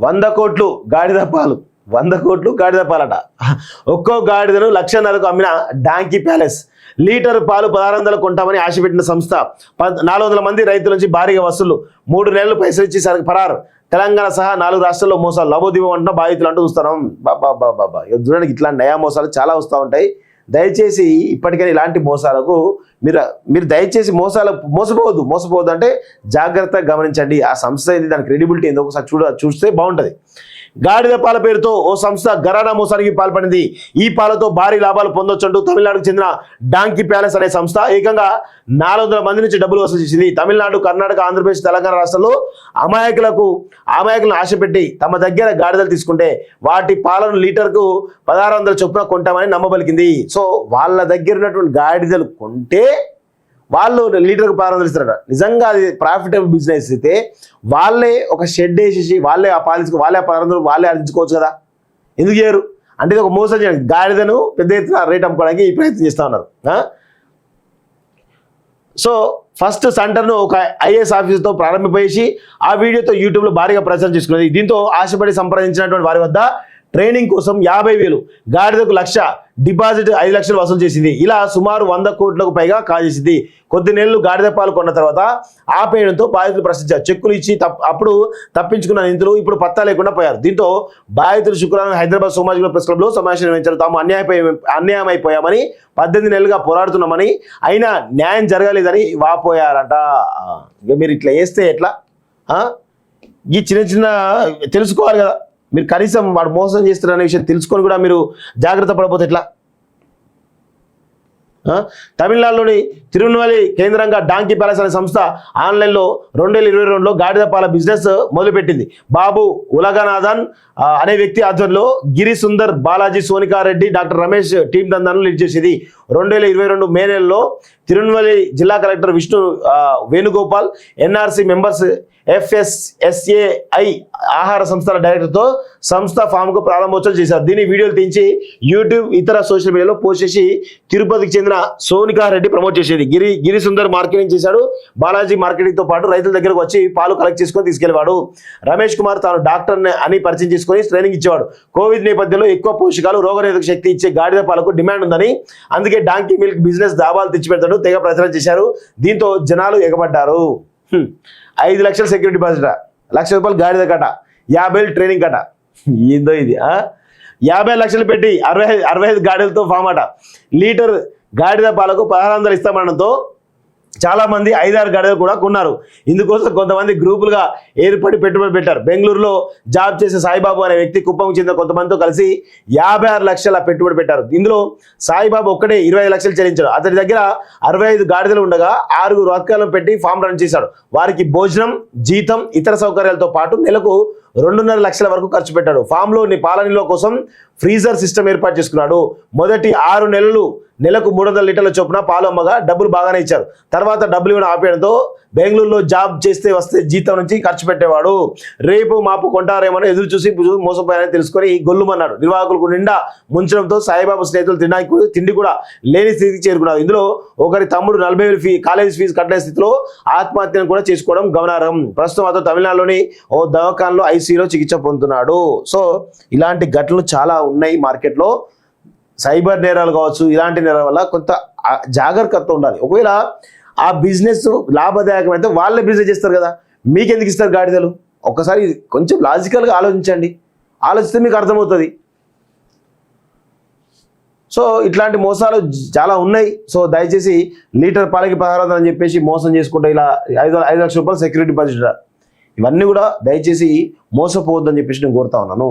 100 కోట్లు గాడిద పాలు, 100 కోట్లు గాడిద పాలట. ఒక్కో గాడిదను 1,50,000కు అమ్మిన డాంకీ ప్యాలెస్. లీటర్ పాలు 1600 కొంటామని ఆశపెట్టిన సంస్థ 400 మంది రైతుల నుంచి భారీగా వసూళ్లు. 3 నెలలు పైసలు ఇచ్చి పరారు. తెలంగాణ సహా 4 రాష్ట్రాల్లో మోసాలు. లబోదిబం అంటున్న బాధితులు అంటూ చూస్తున్నాం. బాబా చూడండి, ఇట్లాంటి నయా మోసాలు చాలా వస్తూ ఉంటాయి. దయచేసి ఇప్పటికైనా ఇలాంటి మోసాలకు మీరు దయచేసి మోసపోవద్దు అంటే జాగ్రత్తగా గమనించండి. ఆ సంస్థ ఏంది, దాని క్రెడిబిలిటీ ఏందో ఒకసారి చూస్తే బాగుంటుంది. గాడిద పాల పేరుతో ఓ సంస్థ ఘరానా మోసానికి పాల్పడింది. ఈ పాలతో భారీ లాభాలు పొందొచ్చంటూ తమిళనాడుకు చెందిన డాంకీ ప్యాలెస్ అనే సంస్థ ఏకంగా 400 మంది నుంచి డబ్బులు వసూలు చేసింది. తమిళనాడు, కర్ణాటక, ఆంధ్రప్రదేశ్, తెలంగాణ రాష్ట్రాల్లో అమాయకులను ఆశపెట్టి తమ దగ్గర గాడిదలు తీసుకుంటే వాటి పాలను లీటర్కు 1600 చొప్పున కొంటామని నమ్మబలికింది. సో వాళ్ళ దగ్గర ఉన్నటువంటి గాడిదలు కొంటే వాళ్ళు లీటర్కు 1600 ఇస్తారట. నిజంగా అది ప్రాఫిటబుల్ బిజినెస్ అయితే వాళ్ళే ఒక షెడ్ వేసేసి వాళ్ళే ఆ పాలించుకో, వాళ్ళే ఆ 1600 వాళ్ళే ఆర్జించుకోవచ్చు కదా. ఎందుకు చేయరు అంటే ఇది ఒక మోసం చేయండి. గాడిదను పెద్ద ఎత్తున రేట్ అమ్ముకోవడానికి ఈ ప్రయత్నం చేస్తూ ఉన్నారు. సో ఫస్ట్ సెంటర్ను ఒక ఐఏఎస్ ఆఫీసర్తో ప్రారంభింపేసి ఆ వీడియోతో యూట్యూబ్లో భారీగా ప్రచారం చేసుకున్నది. దీంతో ఆశపడి సంప్రదించినటువంటి వారి వద్ద ట్రైనింగ్ కోసం 50,000, గాడిదకు 1,00,000, డిపాజిట్ 5 లక్షలు వసూలు చేసింది. ఇలా సుమారు 100 కోట్లకు పైగా కాజేసింది. కొద్ది నెలలు గాడిద పాలు కొన్న తర్వాత ఆపేయడంతో బాధితులు ప్రశ్నించారు. చెక్కులు ఇచ్చి అప్పుడు తప్పించుకున్న నిందితులు ఇప్పుడు పత్తా లేకుండా పోయారు. దీంతో బాధితులు శుక్రవారం హైదరాబాద్ సోమాజిగూడ ప్రెస్ క్లబ్లో సమావేశం నిర్వహించారు. తాము అన్యాయమైపోయామని 18 నెలలుగా పోరాడుతున్నామని, అయినా న్యాయం జరగలేదని వాపోయారట. ఇక మీరు ఇట్లా వేస్తే ఎట్లా? ఈ చిన్న తెలుసుకోవాలి కదా. మీరు కనీసం వాడు మోసం చేస్తున్నారనే విషయం తెలుసుకొని కూడా మీరు జాగ్రత్త పడకపోతే ఎట్లా? తమిళనాడులోని తిరునెల్వేలి కేంద్రంగా డాంకీ ప్యాలెస్ అనే సంస్థ ఆన్లైన్లో 2022లో గాడిద పాల బిజినెస్ మొదలుపెట్టింది. బాబు ఉలగనాథన్ అనే వ్యక్తి ఆధ్వర్యంలో గిరి సుందర్, బాలాజీ, సోనికారెడ్డి, డాక్టర్ రమేష్ టీం దందాను లీడ్ చేసేది. 2022 మే నెలలో తిరునెల్వేలి జిల్లా collector Vishnu Venugopal, NRC members, FSSAI ఆహార సంస్థల డైరెక్టర్తో సంస్థ ఫామ్కు ప్రారంభోత్సవం చేశారు. దీని వీడియోలు తీయించి యూట్యూబ్, ఇతర సోషల్ మీడియాలో పోస్ట్ చేసి తిరుపతికి చెందిన సోనికారెడ్డి ప్రమోట్ చేసేది. గిరి సుందర్ మార్కెటింగ్ చేశాడు. బాలాజీ మార్కెటింగ్తో పాటు రైతుల దగ్గరకు వచ్చి పాలు కలెక్ట్ చేసుకొని తీసుకెళ్లేవాడు. రమేష్ కుమార్ తాను డాక్టర్ అని పరిచయం చేసుకొని ట్రైనింగ్ ఇచ్చేవాడు. కోవిడ్ నేపథ్యంలో ఎక్కువ పోషకాలు, రోగనిరోధక శక్తి ఇచ్చే గాడిద పాలకు డిమాండ్ ఉందని, అందుకే డాంకీ మిల్క్ బిజినెస్ దాబాలు తెచ్చిపెడతాడు తెగ ప్రచారం చేశారు. దీంతో జనాలు ఎగబడ్డారు. 5 లక్షల సెక్యూరిటీ డిపాజిట్, ₹1,00,000 గాడిద కట, 50,000 ట్రైనింగ్ కట. ఏందో ఇది. 50 లక్షలు పెట్టి 65 గాడిదలతో ఫామ్ అట. లీటర్ గాడిద పాలకు 1600 ఇస్తామనడంతో చాలా మంది 5-6 గాడిదలు కూడా కొన్నారు. ఇందుకోసం కొంతమంది గ్రూపులుగా ఏర్పడి పెట్టుబడి పెట్టారు. బెంగళూరులో జాబ్ చేసే సాయిబాబు అనే వ్యక్తి కుప్పంకు చెందిన కొంతమందితో కలిసి 56 లక్షల పెట్టుబడి పెట్టారు. ఇందులో సాయిబాబు ఒక్కడే 25 లక్షలు చెల్లించాడు. అతని దగ్గర 65 గాడిదలు ఉండగా 6 వర్కర్లను పెట్టి ఫామ్ రన్ చేశాడు. వారికి భోజనం, జీతం, ఇతర సౌకర్యాలతో పాటు నెలకు 2.5 లక్షల వరకు ఖర్చు పెట్టాడు. ఫామ్లో పాల నిల్వ కోసం ఫ్రీజర్ సిస్టమ్ ఏర్పాటు చేసుకున్నాడు. మొదటి 6 నెలలు నెలకు 300 లీటర్ల చొప్పున పాలు అమ్మగా డబ్బులు బాగానే ఇచ్చారు. తర్వాత డబ్బులు ఇవ్వడం ఆపేయడంతో బెంగళూరులో జాబ్ వస్తే జీతం నుంచి ఖర్చు పెట్టేవాడు. రేపు మాపు కొంటారేమో ఎదురు చూసి మోసపోయారని తెలుసుకొని గొల్లుమన్నాడు. నిర్వాహకులకు నిండా ముంచడంతో సాయిబాబు స్నేహితులు తిండి కూడా లేని స్థితికి చేరుకున్నారు. ఇందులో ఒకరి తమ్ముడు 40,000 కాలేజీ ఫీజు కట్టలేని స్థితిలో ఆత్మహత్యను కూడా చేసుకోవడం గమనార్హం. ప్రస్తుతం అతను తమిళనాడులోని ఓ దవాఖానలో ICUలో చికిత్స పొందుతున్నాడు. సో ఇలాంటి ఘటనలు చాలా ఉన్నాయి మార్కెట్లో. సైబర్ నేరాలు కావచ్చు, ఇలాంటి నేరాల వల్ల కొంత జాగ్రత్త ఉండాలి. ఒకవేళ ఆ బిజినెస్ లాభదాయకమైతే వాళ్ళే బిజినెస్ చేస్తారు కదా, మీకెందుకు ఇస్తారు గాడిదలు? ఒక్కసారి కొంచెం లాజికల్గా ఆలోచించండి. ఆలోచిస్తే మీకు అర్థమవుతుంది. సో ఇట్లాంటి మోసాలు చాలా ఉన్నాయి. సో దయచేసి లీటర్ పాలకి 1600 అని చెప్పేసి మోసం చేసుకుంటే ఇలా 5 లక్షల రూపాయలు సెక్యూరిటీ డిపాజిట్, ఇవన్నీ కూడా దయచేసి మోసపోవద్దని చెప్పేసి నేను కోరుతా ఉన్నాను.